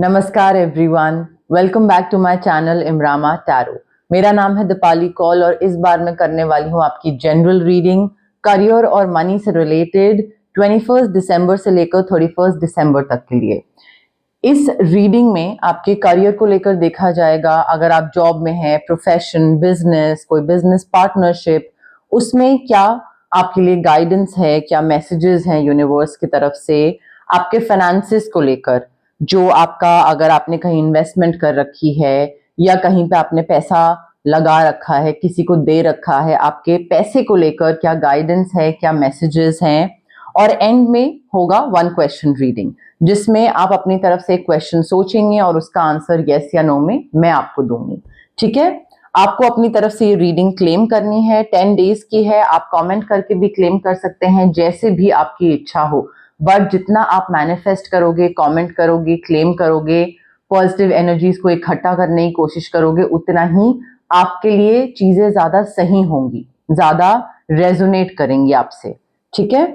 नमस्कार everyone, welcome back to my channel इमरामा tarot. मेरा नाम है दीपाली कौल और इस बार मैं करने वाली हूँ आपकी जनरल रीडिंग करियर और मनी से रिलेटेड 21 दिसंबर से लेकर 31 दिसंबर तक के लिए। इस रीडिंग में आपके करियर को लेकर देखा जाएगा, अगर आप जॉब में हैं, प्रोफेशन, बिजनेस, कोई बिजनेस पार्टनरशिप, उसमें क्या आपके लिए गाइडेंस है, क्या मैसेजेस हैं यूनिवर्स की तरफ से। आपके फाइनेंसेस को लेकर, जो आपका, अगर आपने कहीं इन्वेस्टमेंट कर रखी है या कहीं पे आपने पैसा लगा रखा है, किसी को दे रखा है, आपके पैसे को लेकर क्या गाइडेंस है, क्या मैसेजेस हैं। और एंड में होगा 1 क्वेश्चन रीडिंग, जिसमें आप अपनी तरफ से एक क्वेश्चन सोचेंगे और उसका आंसर यस या नो में मैं आपको दूंगी। ठीक है, आपको अपनी तरफ से ये रीडिंग क्लेम करनी है, 10 डेज की है। आप कमेंट करके भी क्लेम कर सकते हैं, जैसे भी आपकी इच्छा हो। बट जितना आप मैनिफेस्ट करोगे, कमेंट करोगे, क्लेम करोगे, पॉजिटिव एनर्जीज को इकट्ठा करने की कोशिश करोगे, उतना ही आपके लिए चीजें ज्यादा सही होंगी, ज्यादा रेजोनेट करेंगी आपसे। ठीक है,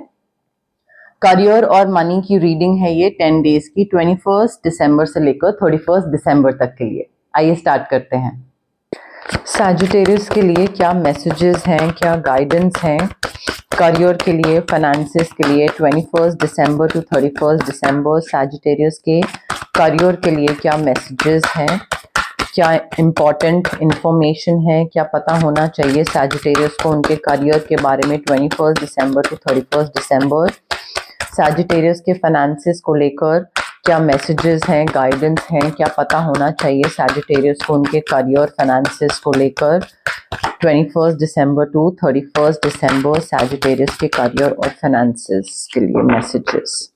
करियर और मनी की रीडिंग है ये 10 डेज की, 21 दिसंबर से लेकर 31 दिसंबर तक के लिए। आइए स्टार्ट करते हैं। सैजिटेरियस के लिए क्या मैसेजेस हैं, क्या गाइडेंस हैं करियर के लिए, फाइनेंसेस के लिए 21 दिसंबर टू 31 दिसंबर। सैजिटेरियस के करियर के लिए क्या मैसेजेस हैं, क्या इम्पोर्टेंट इंफॉर्मेशन है, क्या पता होना चाहिए सैजिटेरियस को उनके करियर के बारे में 21 दिसंबर टू 31 दिसंबर। सैजिटेरियस के फाइनेंसेस को लेकर क्या मैसेजेस हैं, गाइडेंस हैं, क्या पता होना चाहिए सैजिटेरियस को उनके करियर फाइनेंसेस को लेकर 21 दिसंबर टू 31 दिसंबर। सैजिटेरियस के करियर और फाइनेंसेस के लिए मैसेजेस।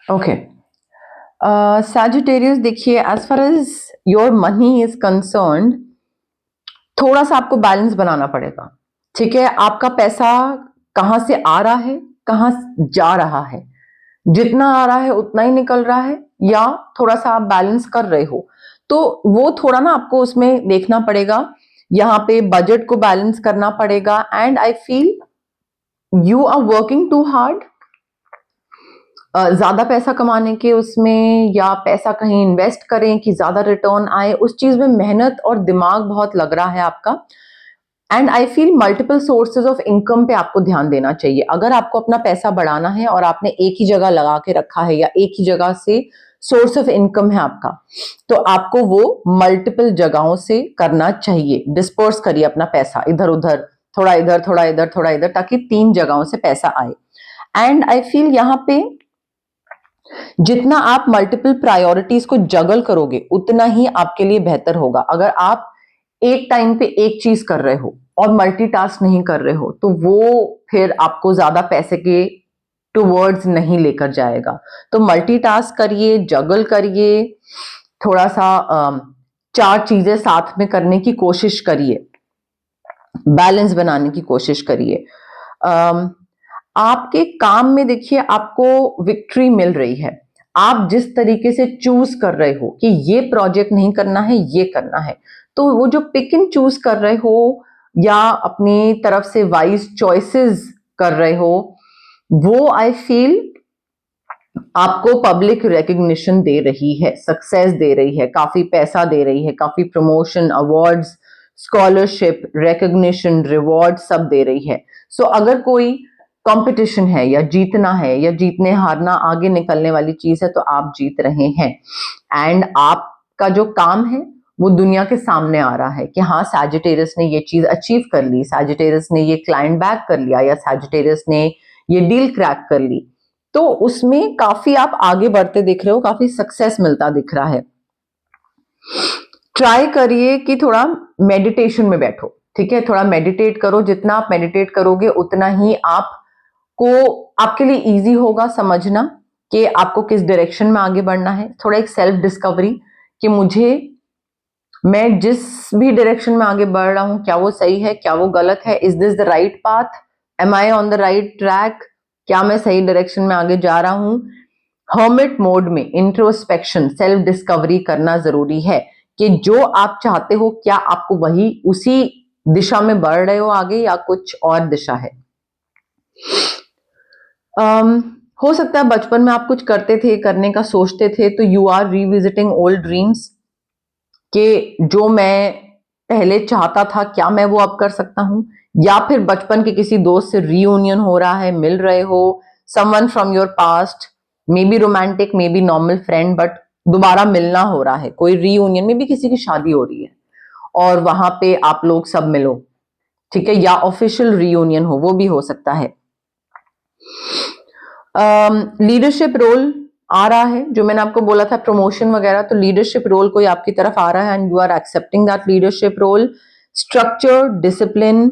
ओके, सैजिटेरियस देखिए, as far as your money is concerned, थोड़ा सा आपको बैलेंस बनाना पड़ेगा। ठीक है, आपका पैसा कहां से आ रहा है, कहां जा रहा है, जितना आ रहा है उतना ही निकल रहा है, या थोड़ा सा आप बैलेंस कर रहे हो, तो वो थोड़ा ना आपको उसमें देखना पड़ेगा। यहाँ पे बजट को बैलेंस करना पड़ेगा। And I feel you are working too hard, ज्यादा पैसा कमाने के उसमें, या पैसा कहीं इन्वेस्ट करें कि ज्यादा रिटर्न आए, उस चीज में मेहनत और दिमाग बहुत लग रहा है आपका। And I feel multiple sources of income पे आपको ध्यान देना चाहिए। अगर आपको अपना पैसा बढ़ाना है और आपने एक ही जगह लगा के रखा है या एक ही जगह से सोर्स ऑफ इनकम है आपका, तो आपको वो मल्टीपल जगहों से करना चाहिए। डिस्पर्स करिए अपना पैसा इधर उधर, थोड़ा इधर थोड़ा इधर थोड़ा इधर, ताकि 3 जगहों से पैसा आए। एंड आई फील यहाँ पे जितना आप मल्टीपल प्रायोरिटीज को जगल करोगे, उतना ही आपके लिए बेहतर होगा। अगर आप एक टाइम पे एक चीज कर रहे हो और मल्टीटास्क नहीं कर रहे हो, तो वो फिर आपको ज्यादा पैसे के टुवर्ड्स नहीं लेकर जाएगा। तो मल्टीटास्क करिए, जगल करिए, थोड़ा सा 4 चीजें साथ में करने की कोशिश करिए, बैलेंस बनाने की कोशिश करिए। आपके काम में देखिए आपको विक्ट्री मिल रही है। आप जिस तरीके से चूज कर रहे हो कि ये प्रोजेक्ट नहीं करना है, ये करना है, तो वो जो पिक एंड चूज कर रहे हो या अपनी तरफ से वाइज चॉइसेस कर रहे हो, वो आई फील आपको पब्लिक रिकग्निशन दे रही है, सक्सेस दे रही है, काफी पैसा दे रही है, काफी promotion, awards, scholarship, recognition, reward सब दे रही है। सो अगर कोई कंपटीशन है या जीतना है या जीतने हारना आगे निकलने वाली चीज है, तो आप जीत रहे हैं। एंड आपका जो काम है वो दुनिया के सामने आ रहा है कि हाँ, सैजिटेरियस ने ये चीज अचीव कर ली, सैजिटेरियस ने ये क्लाइंट बैक कर लिया, या सैजिटेरियस ने ये डील क्रैक कर ली। तो उसमें काफी आप आगे बढ़ते दिख रहे हो, काफी सक्सेस मिलता दिख रहा है। ट्राई करिए कि थोड़ा मेडिटेशन में बैठो। ठीक है, थोड़ा मेडिटेट करो। जितना आप मेडिटेट करोगे उतना ही आपके लिए इजी होगा समझना कि आपको किस डायरेक्शन में आगे बढ़ना है। थोड़ा एक सेल्फ डिस्कवरी कि मैं जिस भी डायरेक्शन में आगे बढ़ रहा हूं, क्या वो सही है, क्या वो गलत है, is this the right path, am I on the right track, क्या मैं सही डायरेक्शन में आगे जा रहा हूं। हर्मिट मोड में इंट्रोस्पेक्शन, सेल्फ डिस्कवरी करना जरूरी है कि जो आप चाहते हो क्या आपको वही उसी दिशा में बढ़ रहे हो आगे या कुछ और दिशा है। हो सकता है बचपन में आप कुछ करते थे, करने का सोचते थे, तो you are revisiting old dreams कि जो मैं पहले चाहता था क्या मैं वो अब कर सकता हूं, या फिर बचपन के किसी दोस्त से रीयूनियन हो रहा है, मिल रहे हो, someone from your past, may be romantic may be normal friend, but दोबारा मिलना हो रहा है, कोई रीयूनियन में भी किसी की शादी हो रही है और वहां पे आप लोग सब मिलो, ठीक है, या ऑफिशियल रीयूनियन हो, वो भी हो सकता है। लीडरशिप रोल आ रहा है, जो मैंने आपको बोला था प्रमोशन वगैरह, तो लीडरशिप रोल कोई आपकी तरफ आ रहा है and you are accepting that leadership role. Structure, discipline,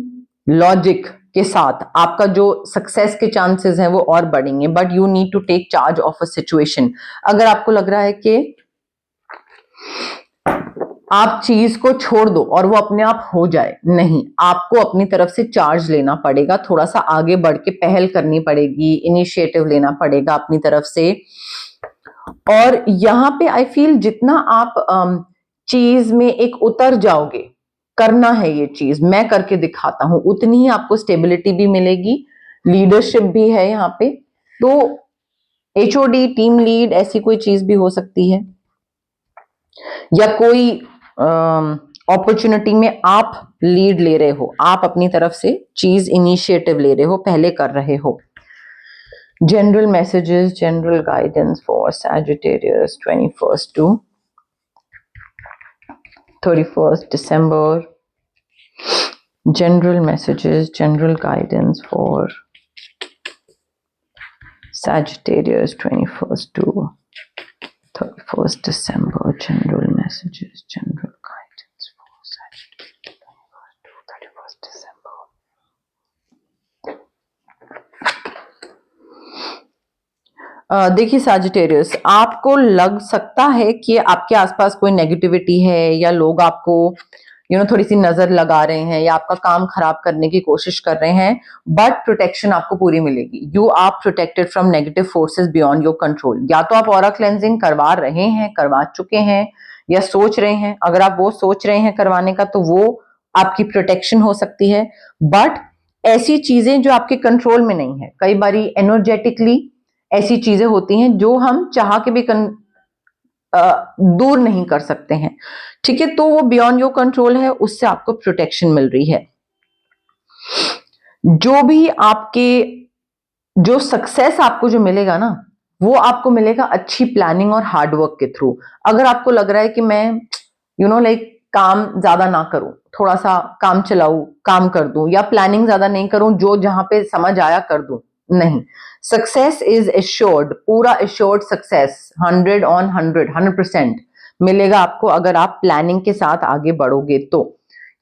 logic के साथ आपका जो सक्सेस के चांसेस हैं वो और बढ़ेंगे, but you need to take charge of a situation. अगर आपको लग रहा है कि आप चीज को छोड़ दो और वो अपने आप हो जाए, नहीं, आपको अपनी तरफ से चार्ज लेना पड़ेगा, थोड़ा सा आगे बढ़ के पहल करनी पड़ेगी, इनिशिएटिव लेना पड़ेगा अपनी तरफ से। और यहाँ पे आई फील जितना आप चीज में एक उतर जाओगे, करना है ये चीज, मैं करके दिखाता हूं, उतनी ही आपको स्टेबिलिटी भी मिलेगी, लीडरशिप भी है यहाँ पे। तो एचओडी, टीम लीड, ऐसी कोई चीज भी हो सकती है, या कोई अपॉर्चुनिटी में आप लीड ले रहे हो, आप अपनी तरफ से चीज इनिशिएटिव ले रहे हो, पहले कर रहे हो। General messages, general guidance for Sagittarius 21st to 31st December. General messages, general guidance for Sagittarius 21st to 31st December. General messages, general guidance for Sagittarius 21st to 31st December. देखिए Sagittarius, आपको लग सकता है कि आपके आसपास कोई negativity है या लोग आपको थोड़ी सी नजर लगा रहे हैं या आपका काम खराब करने की कोशिश कर रहे हैं, बट प्रोटेक्शन आपको पूरी मिलेगी। You are protected from negative forces beyond your control. या तो आप ऑरा क्लेंजिंग करवा रहे हैं, करवा चुके हैं, या सोच रहे हैं। अगर आप वो सोच रहे हैं करवाने का, तो वो आपकी प्रोटेक्शन हो सकती है। बट ऐसी चीजें जो आपके कंट्रोल में नहीं है, कई बारी एनर्जेटिकली ऐसी चीजें होती हैं जो हम चाह के भी दूर नहीं कर सकते हैं, ठीक है, तो वो बियॉन्ड योर कंट्रोल है, उससे आपको प्रोटेक्शन मिल रही है। जो भी आपके जो सक्सेस आपको जो मिलेगा ना, वो आपको मिलेगा अच्छी प्लानिंग और हार्डवर्क के थ्रू। अगर आपको लग रहा है कि मैं लाइक काम ज्यादा ना करूं, थोड़ा सा काम चलाऊ काम कर दूं, या प्लानिंग ज्यादा नहीं करूं, जो जहां पे समझ आया कर दूं, नहीं, सक्सेस इज एश्योर्ड, पूरा एश्योर्ड सक्सेस 100% मिलेगा आपको अगर आप प्लानिंग के साथ आगे बढ़ोगे। तो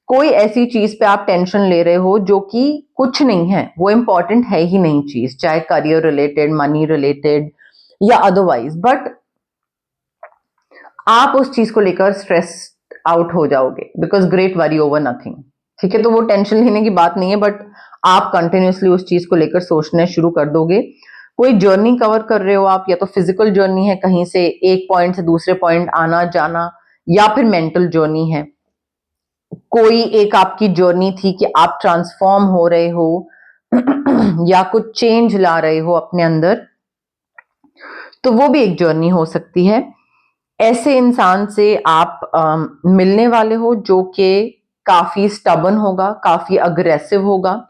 कोई ऐसी चीज पे आप टेंशन ले रहे हो जो कि कुछ नहीं है, वो इंपॉर्टेंट है ही नहीं चीज, चाहे करियर रिलेटेड, मनी रिलेटेड या अदरवाइज, बट आप उस चीज को लेकर स्ट्रेस आउट हो जाओगे, because great worry over nothing, ठीक है, तो वो टेंशन लेने की बात नहीं है, बट आप कंटिन्यूसली उस चीज को लेकर सोचना शुरू कर दोगे। कोई जर्नी कवर कर रहे हो आप, या तो फिजिकल जर्नी है, कहीं से एक पॉइंट से दूसरे पॉइंट आना जाना, या फिर मेंटल जर्नी है, कोई एक आपकी जर्नी थी कि आप ट्रांसफॉर्म हो रहे हो या कुछ चेंज ला रहे हो अपने अंदर, तो वो भी एक जर्नी हो सकती है। ऐसे इंसान से आप मिलने वाले हो जो कि काफी स्टबन होगा, काफी अग्रेसिव होगा।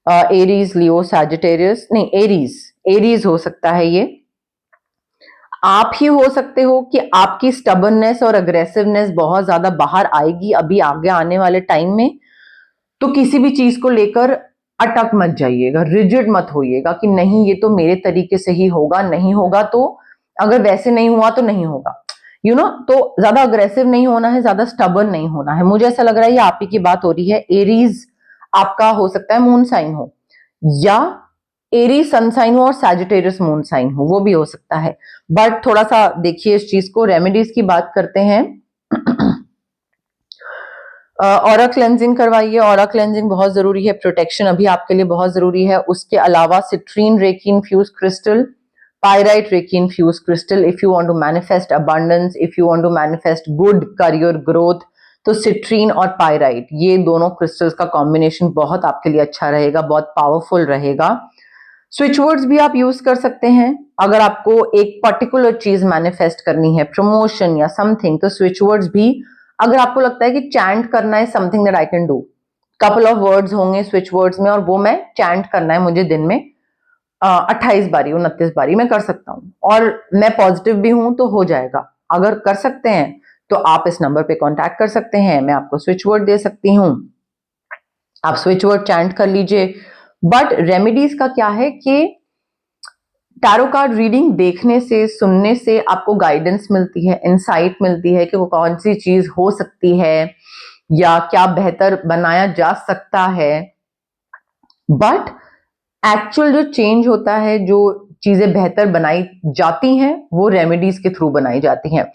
एरीज, लियो, सैजिटेरियस, नहीं, एरीज हो सकता है ये। आप ही हो सकते हो कि आपकी स्टबननेस और अग्रेसिवनेस बहुत ज्यादा बाहर आएगी अभी आगे आने वाले टाइम में। तो किसी भी चीज को लेकर अटक मत जाइएगा, रिजिड मत होइएगा कि नहीं ये तो मेरे तरीके से ही होगा, नहीं होगा तो, अगर वैसे नहीं हुआ तो नहीं होगा, तो ज्यादा अग्रेसिव नहीं होना है, ज्यादा स्टबन नहीं होना है। मुझे ऐसा लग रहा है ये आप ही की बात हो रही है। एरीज आपका हो सकता है मून साइन हो, या एरीज सन साइन हो और सैजिटेरियस मून साइन हो, वो भी हो सकता है। बट थोड़ा सा देखिए इस चीज को। रेमेडीज की बात करते हैं। ऑरा क्लेंजिंग करवाइए, ऑरा क्लेंजिंग बहुत जरूरी है, प्रोटेक्शन अभी आपके लिए बहुत जरूरी है। उसके अलावा citrine reiki infused crystal Pyrite Reiki infused crystal, if you want to manifest abundance, if you want to manifest good career growth, तो सिट्रीन और पायराइट ये दोनों क्रिस्टल्स का कॉम्बिनेशन बहुत आपके लिए अच्छा रहेगा, बहुत पावरफुल रहेगा। स्विच वर्ड्स भी आप यूज कर सकते हैं अगर आपको एक पर्टिकुलर चीज मैनिफेस्ट करनी है, प्रमोशन या समथिंग, तो स्विच वर्ड्स भी, अगर आपको लगता है कि चैंट करना है something that I can do, couple of words होंगे स्विच वर्ड्स में और वो मैं चैंट करना है मुझे दिन में 28 बारी 29 बारी मैं कर सकता हूँ और मैं पॉजिटिव भी हूं तो हो जाएगा। अगर कर सकते हैं तो आप इस नंबर पे कांटेक्ट कर सकते हैं, मैं आपको स्विच वर्ड दे सकती हूँ, आप स्विच वर्ड चैंट कर लीजिए। बट रेमेडीज का क्या है कि टैरो कार्ड रीडिंग देखने से, सुनने से आपको गाइडेंस मिलती है, इंसाइट मिलती है कि वो कौन सी चीज हो सकती है या क्या बेहतर बनाया जा सकता है। बट एक्चुअल जो चेंज होता है, जो चीजें बेहतर बनाई जाती हैं, वो रेमेडीज के थ्रू बनाई जाती हैं।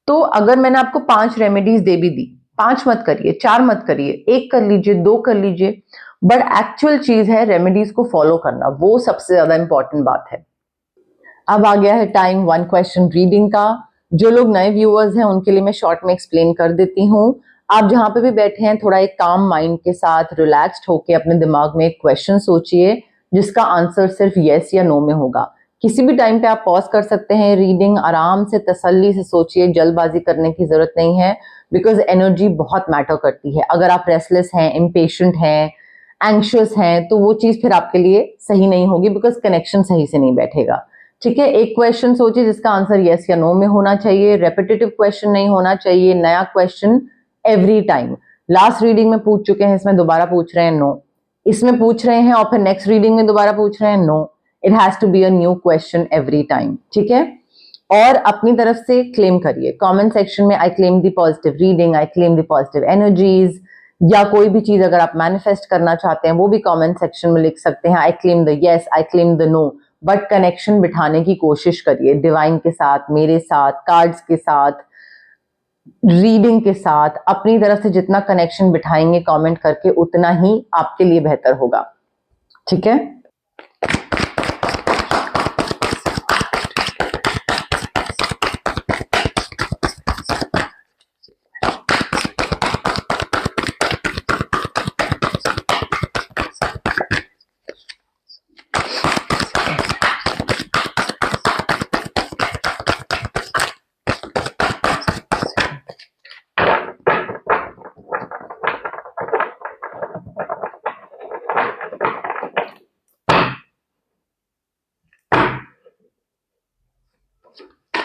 तो अगर मैंने आपको 5 रेमेडीज दे भी दी, 5 मत करिए, 4 मत करिए, 1 कर लीजिए, 2 कर लीजिए, बट एक्चुअल चीज है रेमेडीज को फॉलो करना, वो सबसे ज्यादा इंपॉर्टेंट बात है। अब आ गया है टाइम 1 क्वेश्चन रीडिंग का। जो लोग नए व्यूअर्स हैं उनके लिए मैं शॉर्ट में एक्सप्लेन कर देती हूँ। आप जहां पे भी बैठे हैं थोड़ा एक काम माइंड के साथ रिलैक्स्ड होके अपने दिमाग में एक क्वेश्चन सोचिए जिसका आंसर सिर्फ यस या नो में होगा। किसी भी टाइम पे आप पॉज कर सकते हैं रीडिंग, आराम से तसल्ली से सोचिए, जल्दबाजी करने की जरूरत नहीं है, बिकॉज एनर्जी बहुत मैटर करती है। अगर आप रेस्टलेस हैं, इम्पेशेंट हैं, एंग्शियस हैं, तो वो चीज फिर आपके लिए सही नहीं होगी, बिकॉज कनेक्शन सही से नहीं बैठेगा। ठीक है, एक क्वेश्चन सोचिए जिसका आंसर यस या नो में होना चाहिए, रेपिटेटिव क्वेश्चन नहीं होना चाहिए, नया question every time. Last reading में पूछ चुके हैं, इसमें दोबारा पूछ रहे हैं नो, इसमें पूछ रहे हैं और फिर नेक्स्ट रीडिंग में दोबारा पूछ रहे हैं no. It has to be a new question every time, ठीक है। और अपनी तरफ से क्लेम करिए कमेंट सेक्शन में, आई claim the positive reading, I claim the positive energies, या कोई भी चीज अगर आप मैनिफेस्ट करना चाहते हैं वो भी कमेंट सेक्शन में लिख सकते हैं, I claim the yes, I claim the no. But connection बिठाने की कोशिश करिए डिवाइन के साथ, मेरे साथ, कार्ड्स के साथ, रीडिंग के साथ। अपनी तरफ से जितना कनेक्शन बिठाएंगे कमेंट करके उतना ही आपके लिए बेहतर होगा, ठीक है।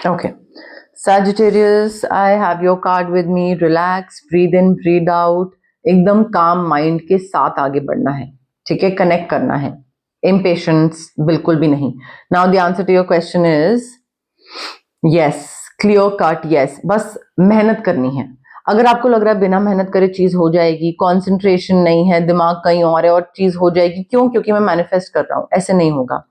Okay, Sagittarius, I have your card with me. Relax, breathe in, breathe out. एकदम काम माइंड के साथ आगे बढ़ना है, ठीक है, कनेक्ट करना है, इम्पेशेंस बिल्कुल भी नहीं। Now the answer to your question is yes, clear cut yes. बस मेहनत करनी है। अगर आपको लग रहा है बिना मेहनत करे चीज हो जाएगी, कंसंट्रेशन नहीं है, दिमाग कहीं और चीज हो जाएगी, क्यों? क्योंकि मैं मैनिफेस्ट कर रहा हूं, ऐसे नहीं होगा,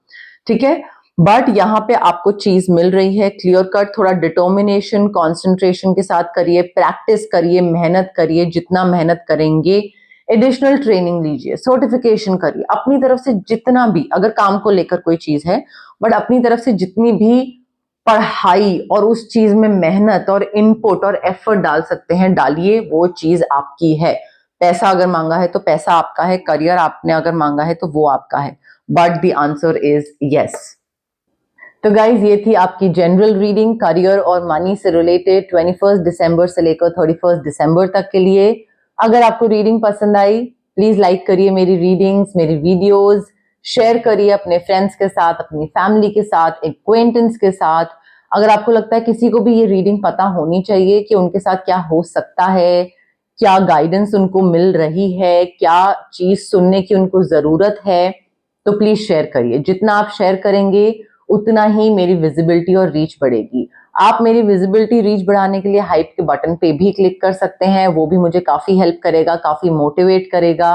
ठीक है। बट यहाँ पे आपको चीज मिल रही है क्लियर कट। थोड़ा डिटर्मिनेशन, कॉन्सेंट्रेशन के साथ करिए, प्रैक्टिस करिए, मेहनत करिए, जितना मेहनत करेंगे, एडिशनल ट्रेनिंग लीजिए, सर्टिफिकेशन करिए, अपनी तरफ से जितना भी, अगर काम को लेकर कोई चीज है, बट अपनी तरफ से जितनी भी पढ़ाई और उस चीज में मेहनत और इनपुट और एफर्ट डाल सकते हैं डालिए, वो चीज आपकी है। पैसा अगर मांगा है तो पैसा आपका है, करियर आपने अगर मांगा है तो वो आपका है, but the answer is yes. तो गाइज ये थी आपकी जनरल रीडिंग करियर और मनी से रिलेटेड 21 दिसंबर से लेकर 31 दिसंबर तक के लिए। अगर आपको रीडिंग पसंद आई प्लीज लाइक करिए मेरी रीडिंग्स, मेरी वीडियोस, शेयर करिए अपने फ्रेंड्स के साथ, अपनी फैमिली के साथ, एक्वेंटेंस के साथ। अगर आपको लगता है किसी को भी ये रीडिंग पता होनी चाहिए कि उनके साथ क्या हो सकता है, क्या गाइडेंस उनको मिल रही है, क्या चीज सुनने की उनको जरूरत है, तो प्लीज शेयर करिए। जितना आप शेयर करेंगे उतना ही मेरी विजिबिलिटी और रीच बढ़ेगी। आप मेरी विजिबिलिटी रीच बढ़ाने के लिए हाइप के बटन पे भी क्लिक कर सकते हैं, वो भी मुझे काफी हेल्प करेगा, काफी मोटिवेट करेगा।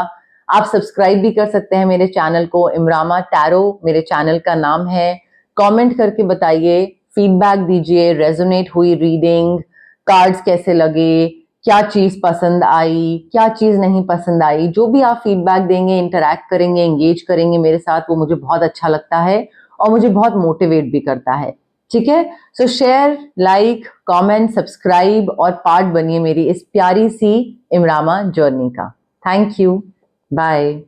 आप सब्सक्राइब भी कर सकते हैं मेरे चैनल को, इमरामा टैरो मेरे चैनल का नाम है। कमेंट करके बताइए, फीडबैक दीजिए, रेजोनेट हुई रीडिंग, कार्ड्स कैसे लगे, क्या चीज पसंद आई, क्या चीज नहीं पसंद आई, जो भी आप फीडबैक देंगे, इंटरैक्ट करेंगे, एंगेज करेंगे मेरे साथ, वो मुझे बहुत अच्छा लगता है और मुझे बहुत मोटिवेट भी करता है। ठीक है, so share, like, comment, subscribe और पार्ट बनिए मेरी इस प्यारी सी इमरामा जर्नी का। Thank you, bye.